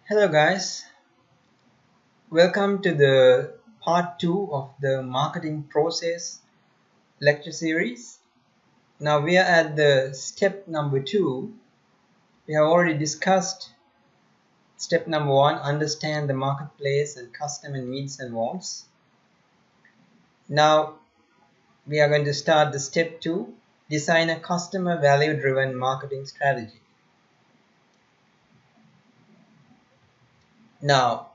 Hello guys, welcome to the part 2 of the marketing process lecture series. Now we are at the step number 2. We have already discussed step number 1, understand the marketplace and customer needs and wants. Now we are going to start the step 2, design a customer value driven marketing strategy. Now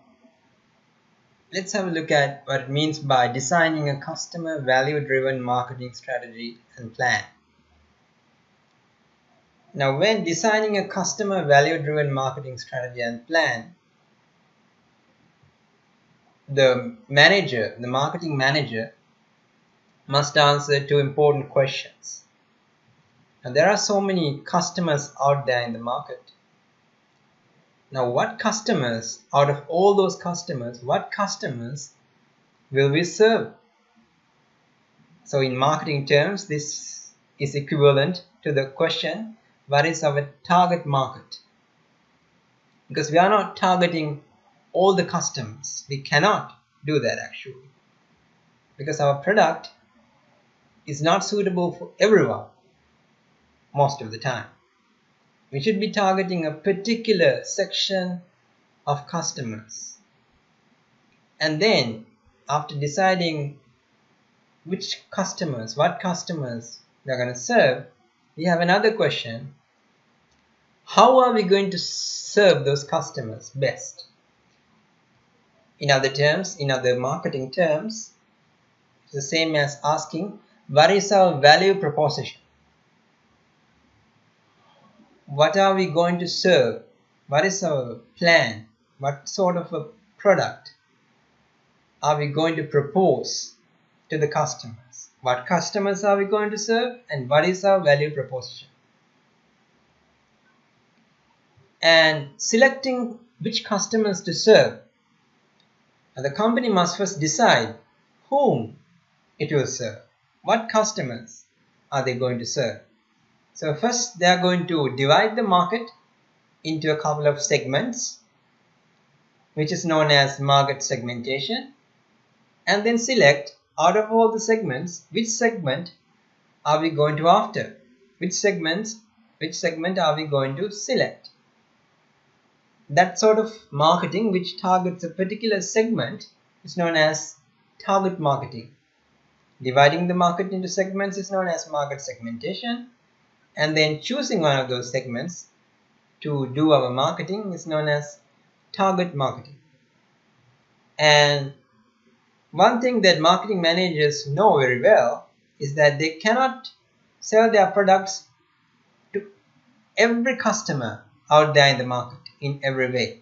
let's have a look at what it means by designing a customer value driven marketing strategy and plan. Now, when designing a customer value driven marketing strategy and plan, the marketing manager must answer two important questions. Now, there are so many customers out there in the market. Now, what customers, out of all those customers, what customers will we serve? So in marketing terms, this is equivalent to the question, what is our target market? Because we are not targeting all the customers. We cannot do that actually. Because our product is not suitable for everyone most of the time. We should be targeting a particular section of customers. And then after deciding which customers, what customers we are going to serve, we have another question. How are we going to serve those customers best? In other terms, in other marketing terms, it's the same as asking, what is our value proposition? What are we going to serve? What is our plan? What sort of a product are we going to propose to the customers? What customers are we going to serve? And what is our value proposition? And selecting which customers to serve, the company must first decide whom it will serve. What customers are they going to serve? So first they are going to divide the market into a couple of segments, which is known as market segmentation, and then select out of all the segments, which segment are we going to after? Which segment are we going to select? That sort of marketing which targets a particular segment is known as target marketing. Dividing the market into segments is known as market segmentation, and then choosing one of those segments to do our marketing is known as target marketing. And one thing that marketing managers know very well is that they cannot sell their products to every customer out there in the market in every way.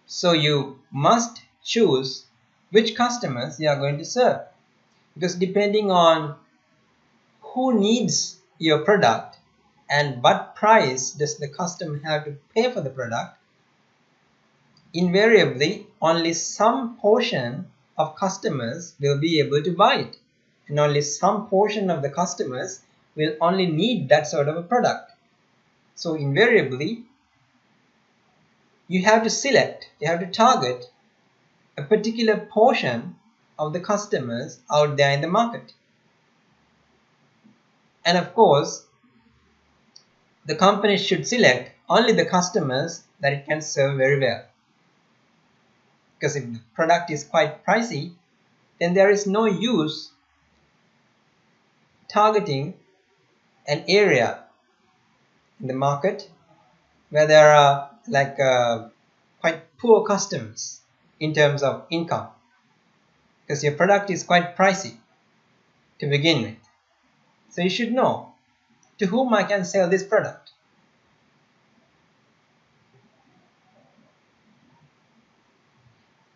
So you must choose which customers you are going to serve, because depending on who needs your product and what price does the customer have to pay for the product, invariably only some portion of customers will be able to buy it, and only some portion of the customers will only need that sort of a product. So invariably you have to target a particular portion of the customers out there in the market. And of course, the company should select only the customers that it can serve very well. Because if the product is quite pricey, then there is no use targeting an area in the market where there are quite poor customers in terms of income, because your product is quite pricey to begin with. So you should know to whom I can sell this product.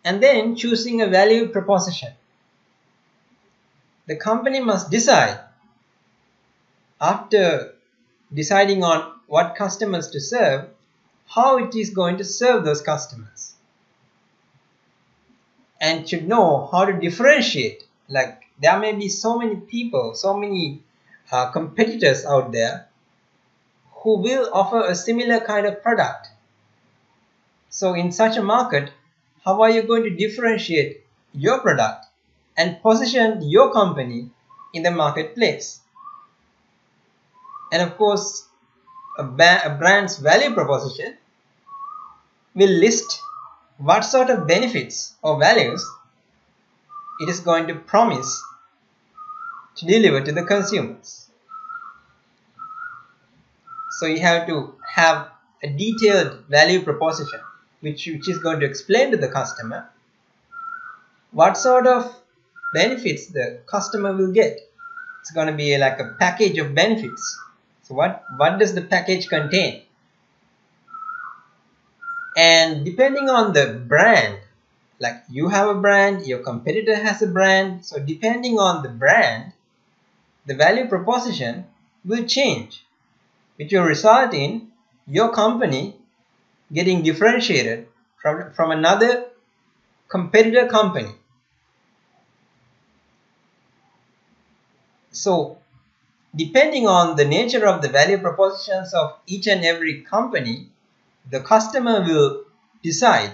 And then choosing a value proposition. The company must decide, after deciding on what customers to serve, how it is going to serve those customers, and should know how to differentiate. Like, there may be so many people, so many competitors out there who will offer a similar kind of product, So in such a market, how are you going to differentiate your product and position your company in the marketplace? And of course, a brand's value proposition will list what sort of benefits or values it is going to promise to deliver to the consumers. So you have to have a detailed value proposition which is going to explain to the customer what sort of benefits the customer will get. It's going to be like a package of benefits. So what does the package contain? And depending on the brand, like you have a brand, your competitor has a brand, so depending on the brand, the value proposition will change, which will result in your company getting differentiated from another competitor company. So depending on the nature of the value propositions of each and every company, the customer will decide,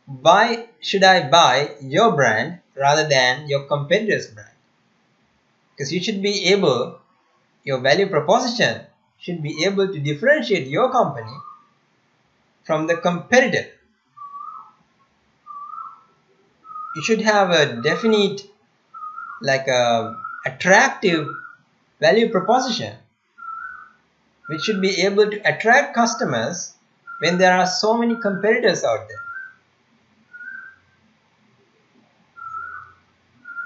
why should I buy your brand rather than your competitor's brand? Because you should be able, your value proposition should be able to differentiate your company from the competitor. You should have a definite, like a attractive value proposition which should be able to attract customers when there are so many competitors out there.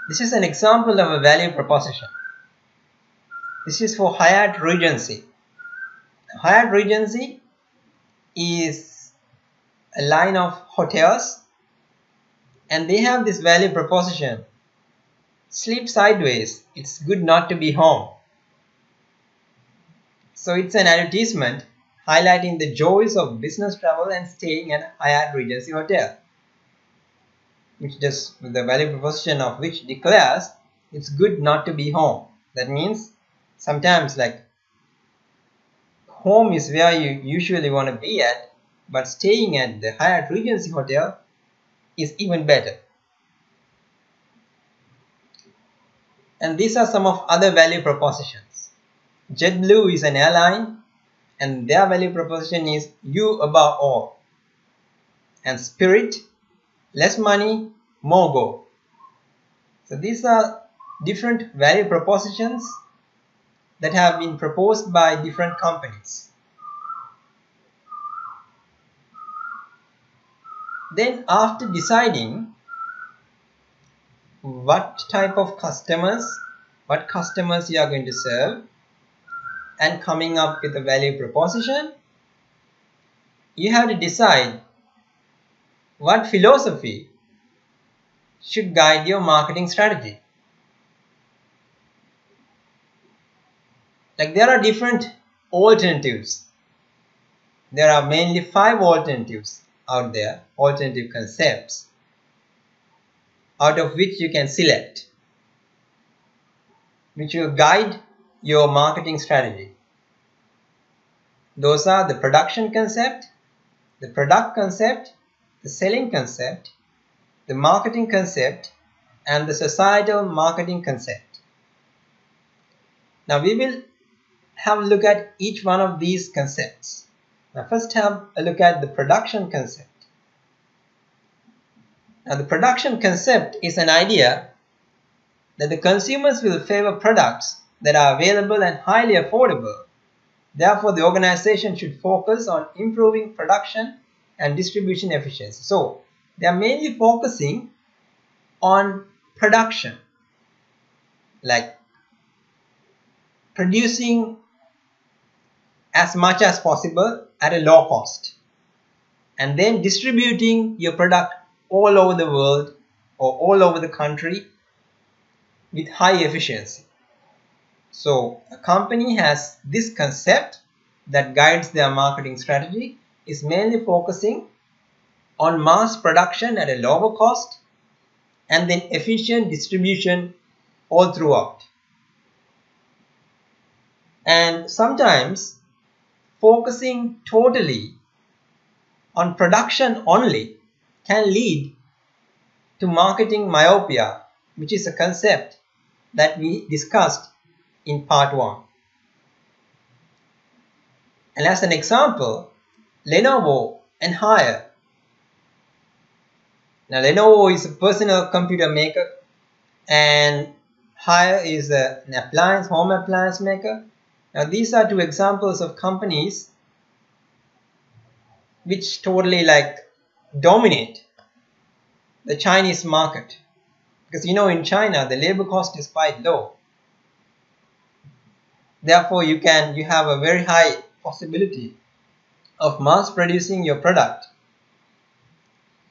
This is an example of a value proposition. This is for Hyatt Regency. Hyatt Regency is a line of hotels and they have this value proposition: sleep sideways, it's good not to be home. So it's an advertisement highlighting the joys of business travel and staying at Hyatt Regency Hotel, which does the value proposition of which declares it's good not to be home. That means sometimes like home is where you usually want to be at, but staying at the Hyatt Regency Hotel is even better. And these are some of other value propositions. JetBlue is an airline and their value proposition is you above all. And Spirit, less money, more go. So these are different value propositions that have been proposed by different companies. Then after deciding what type of customers, what customers you are going to serve, and coming up with a value proposition, you have to decide what philosophy should guide your marketing strategy. Like there are different alternatives. There are mainly 5 alternatives out there, alternative concepts, out of which you can select, which will guide your marketing strategy. Those are the production concept, the product concept, the selling concept, the marketing concept, and the societal marketing concept. Now we will have a look at each one of these concepts. Now first have a look at the production concept. Now the production concept is an idea that the consumers will favor products that are available and highly affordable. Therefore, the organization should focus on improving production and distribution efficiency. So they are mainly focusing on production, like producing as much as possible at a low cost, and then distributing your product all over the world or all over the country with high efficiency. So a company has this concept that guides their marketing strategy, is mainly focusing on mass production at a lower cost and then efficient distribution all throughout. And sometimes focusing totally on production only can lead to marketing myopia, which is a concept that we discussed in part 1. And as an example, Lenovo and Haier. Now Lenovo is a personal computer maker and Haier is an home appliance maker. Now these are two examples of companies which totally dominate the Chinese market, because in China the labor cost is quite low. Therefore you have a very high possibility of mass producing your product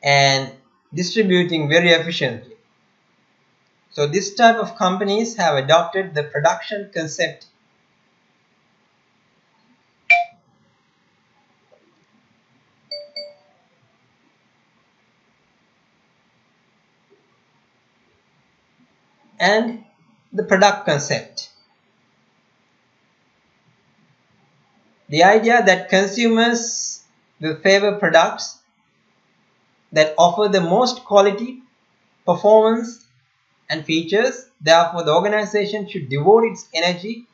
and distributing very efficiently. So this type of companies have adopted the production concept. And the product concept. The idea that consumers will favor products that offer the most quality, performance and features. Therefore, the organization should devote its energy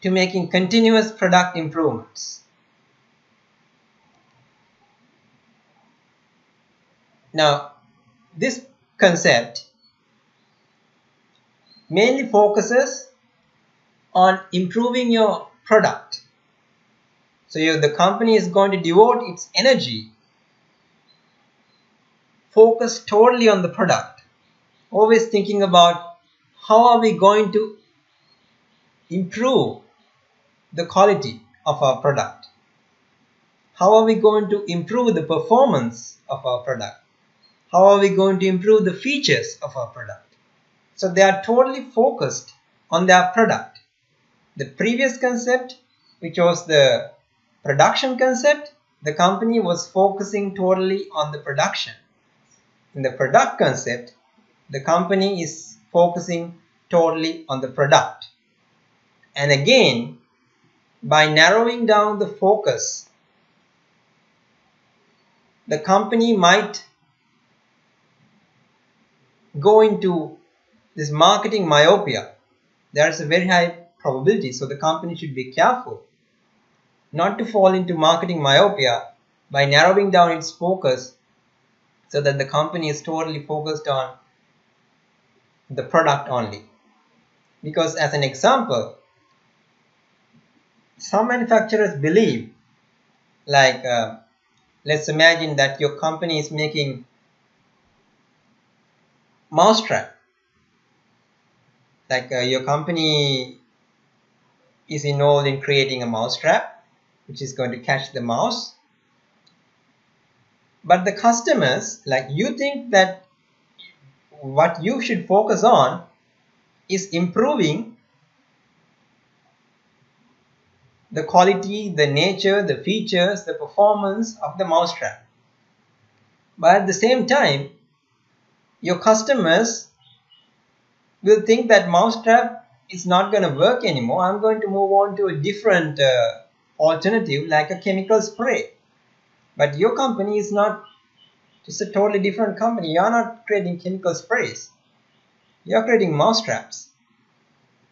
to making continuous product improvements. Now, this concept mainly focuses on improving your product. So the company is going to devote its energy, focus totally on the product, always thinking about how are we going to improve the quality of our product, how are we going to improve the performance of our product, how are we going to improve the features of our product. So they are totally focused on their product. The previous concept, which was the production concept, the company was focusing totally on the production. In the product concept, the company is focusing totally on the product. And again, by narrowing down the focus, the company might go into this marketing myopia. There is a very high probability, so the company should be careful not to fall into marketing myopia by narrowing down its focus, so that the company is totally focused on the product only. Because as an example, some manufacturers believe, let's imagine that your company is making mousetrap. Your company is involved in creating a mousetrap which is going to catch the mouse. But the customers, you think that what you should focus on is improving the quality, the nature, the features, the performance of the mousetrap. But at the same time, your customers will think that mousetrap is not going to work anymore. I'm going to move on to a different alternative, like a chemical spray. But your company is not, it's a totally different company. You are not creating chemical sprays. You are creating mousetraps.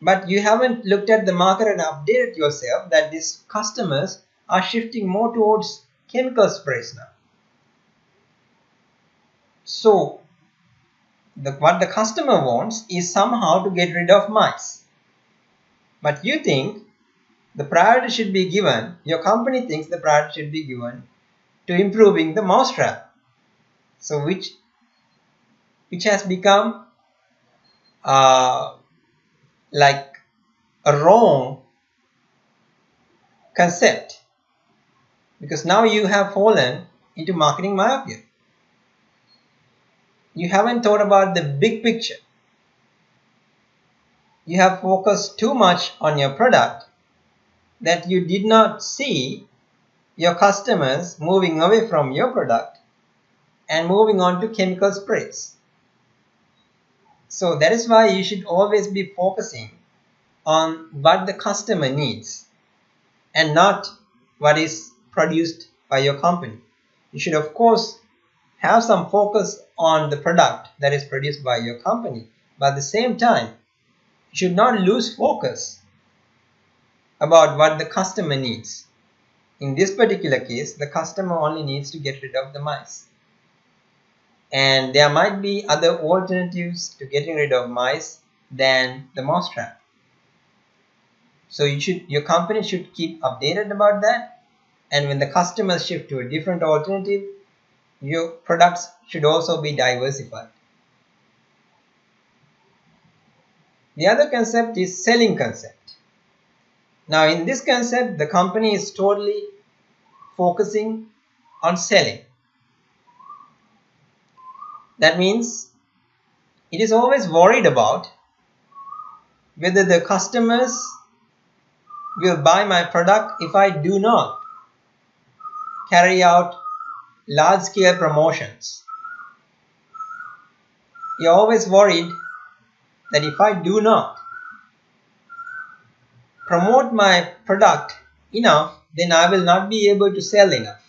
But you haven't looked at the market and updated yourself that these customers are shifting more towards chemical sprays now. So what the customer wants is somehow to get rid of mice. But you think the priority should be given, your company thinks the priority should be given to improving the mousetrap. So which has become like a wrong concept, because now you have fallen into marketing myopia. You haven't thought about the big picture. You have focused too much on your product that you did not see your customers moving away from your product and moving on to chemical sprays. So that is why you should always be focusing on what the customer needs and not what is produced by your company. You should of course have some focus on the product that is produced by your company, but at the same time you should not lose focus about what the customer needs. In this particular case, the customer only needs to get rid of the mice. And there might be other alternatives to getting rid of mice than the mousetrap. So your company should keep updated about that. And when the customers shift to a different alternative, your products should also be diversified. The other concept is selling concept. Now in this concept, the company is totally focusing on selling. That means it is always worried about whether the customers will buy my product if I do not carry out large-scale promotions. You're always worried that if I do not promote my product enough, then I will not be able to sell enough.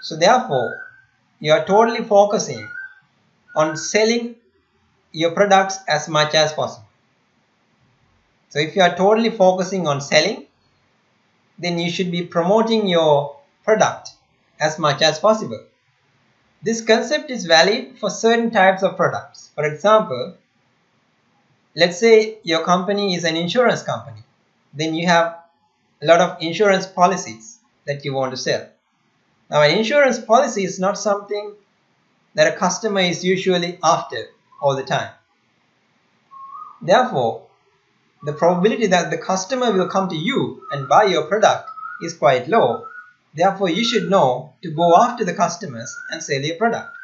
So therefore, you are totally focusing on selling your products as much as possible. So if you are totally focusing on selling, then you should be promoting your product as much as possible. This concept is valid for certain types of products. For example, let's say your company is an insurance company. Then you have a lot of insurance policies that you want to sell. Now, an insurance policy is not something that a customer is usually after all the time. Therefore, the probability that the customer will come to you and buy your product is quite low. Therefore, you should know to go after the customers and sell your product.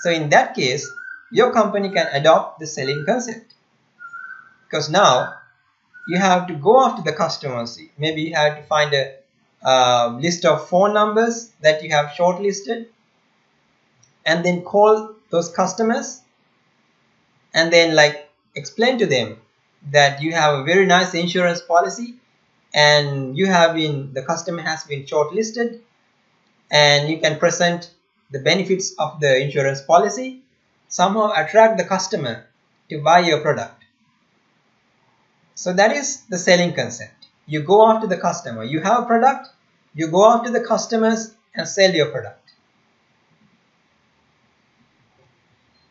So in that case, your company can adopt the selling concept. Because now you have to go after the customers. Maybe you have to find a list of phone numbers that you have shortlisted and then call those customers and then explain to them that you have a very nice insurance policy and the customer has been shortlisted, and you can present the benefits of the insurance policy, somehow attract the customer to buy your product. So that is the selling concept. You go after the customer. You have a product, you go after the customers and sell your product.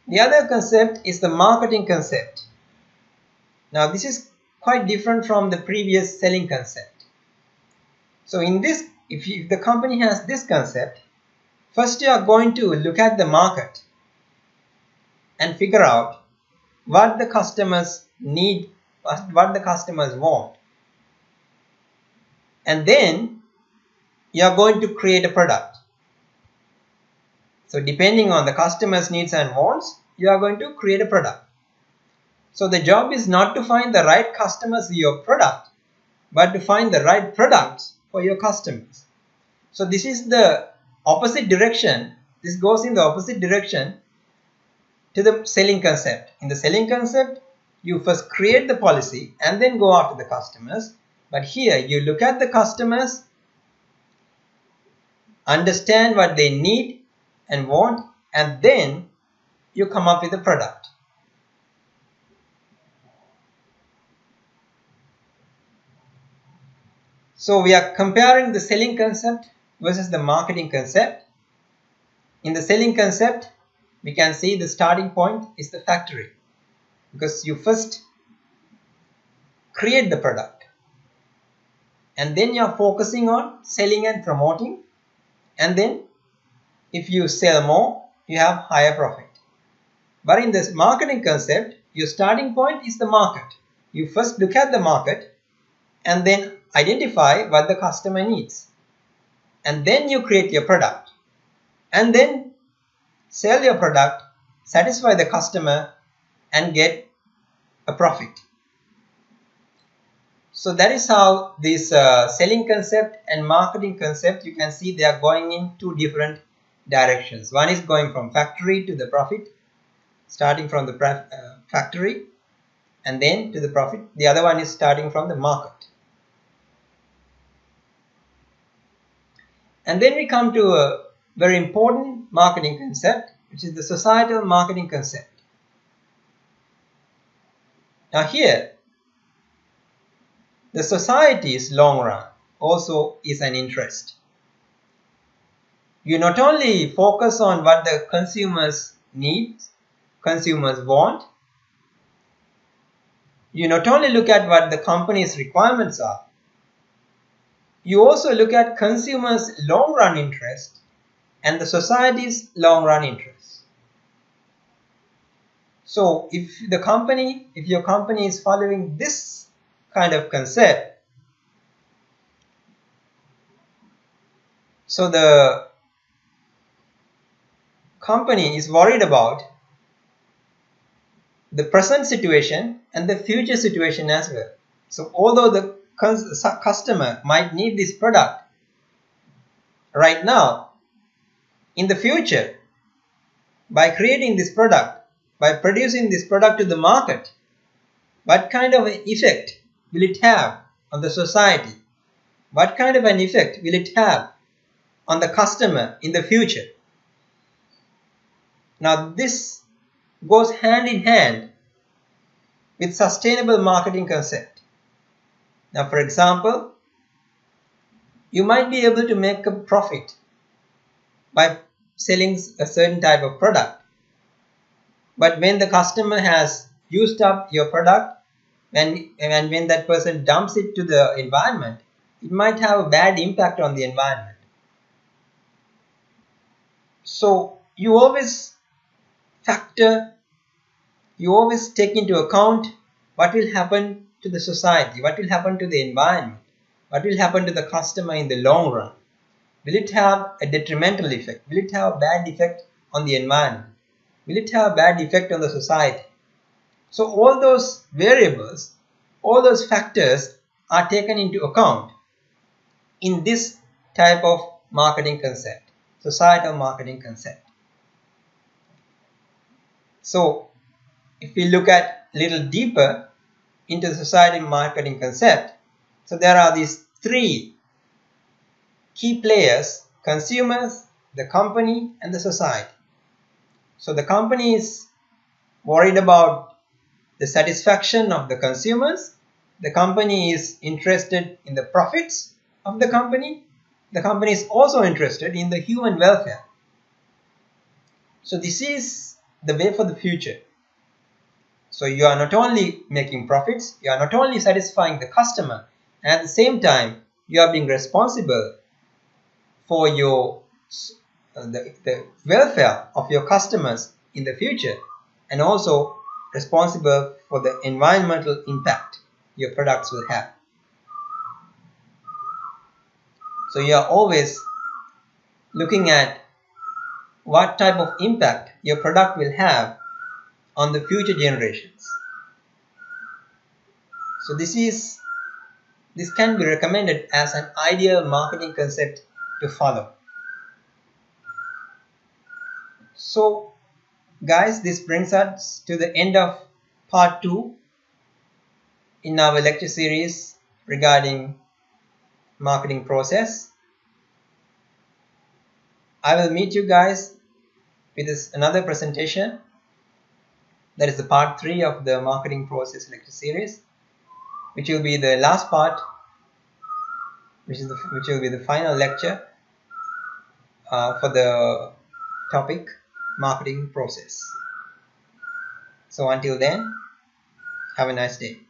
The other concept is the marketing concept. Now this is quite different from the previous selling concept. So in this, if the company has this concept, first you are going to look at the market and figure out what the customers need, what the customers want. And then you are going to create a product. So depending on the customer's needs and wants, you are going to create a product. So the job is not to find the right customers for your product, but to find the right products for your customers. So this is the opposite direction. This goes in the opposite direction to the selling concept. In the selling concept, you first create the policy and then go after the customers. But here you look at the customers, understand what they need and want, and then you come up with a product. So we are comparing the selling concept versus the marketing concept. In the selling concept, we can see the starting point is the factory, because you first create the product and then you are focusing on selling and promoting, and then if you sell more, you have higher profit. But in this marketing concept, your starting point is the market. You first look at the market and then identify what the customer needs, and then you create your product and then sell your product, satisfy the customer and get a profit. So that is how this selling concept and marketing concept, you can see they are going in two different directions. One is going from factory to the profit, starting from the factory and then to the profit. The other one is starting from the market. And then we come to a very important marketing concept, which is the societal marketing concept. Now here, the society's long run also is an interest. You not only focus on what the consumers need, consumers want, you not only look at what the company's requirements are, you also look at consumers' long run interest and the society's long run interest. So if your company is following this kind of concept, so the company is worried about the present situation and the future situation as well. So although the customer might need this product right now, in the future, by creating this product, by producing this product to the market, what kind of an effect will it have on the society? What kind of an effect will it have on the customer in the future? Now this goes hand in hand with sustainable marketing concept. Now for example, you might be able to make a profit by selling a certain type of product. But when the customer has used up your product, when that person dumps it to the environment, it might have a bad impact on the environment. So you always take into account what will happen to the society, what will happen to the environment, what will happen to the customer in the long run. Will it have a detrimental effect? Will it have a bad effect on the environment? Will it have a bad effect on the society? So all those variables, all those factors are taken into account in this type of marketing concept, societal marketing concept. So if we look at a little deeper into the societal marketing concept, so there are these three key players: consumers, the company, and the society. So the company is worried about the satisfaction of the consumers. The company is interested in the profits of the company. The company is also interested in the human welfare. So this is the way for the future. So you are not only making profits, you are not only satisfying the customer, and at the same time you are being responsible for the welfare of your customers in the future, and also responsible for the environmental impact your products will have. So you are always looking at what type of impact your product will have on the future generations. So this can be recommended as an ideal marketing concept to follow. So guys, this brings us to the end of part 2 in our lecture series regarding marketing process. I will meet you guys with another presentation, that is the part 3 of the marketing process lecture series, which will be the last part, which will be the final lecture for the topic marketing process. So until then, have a nice day.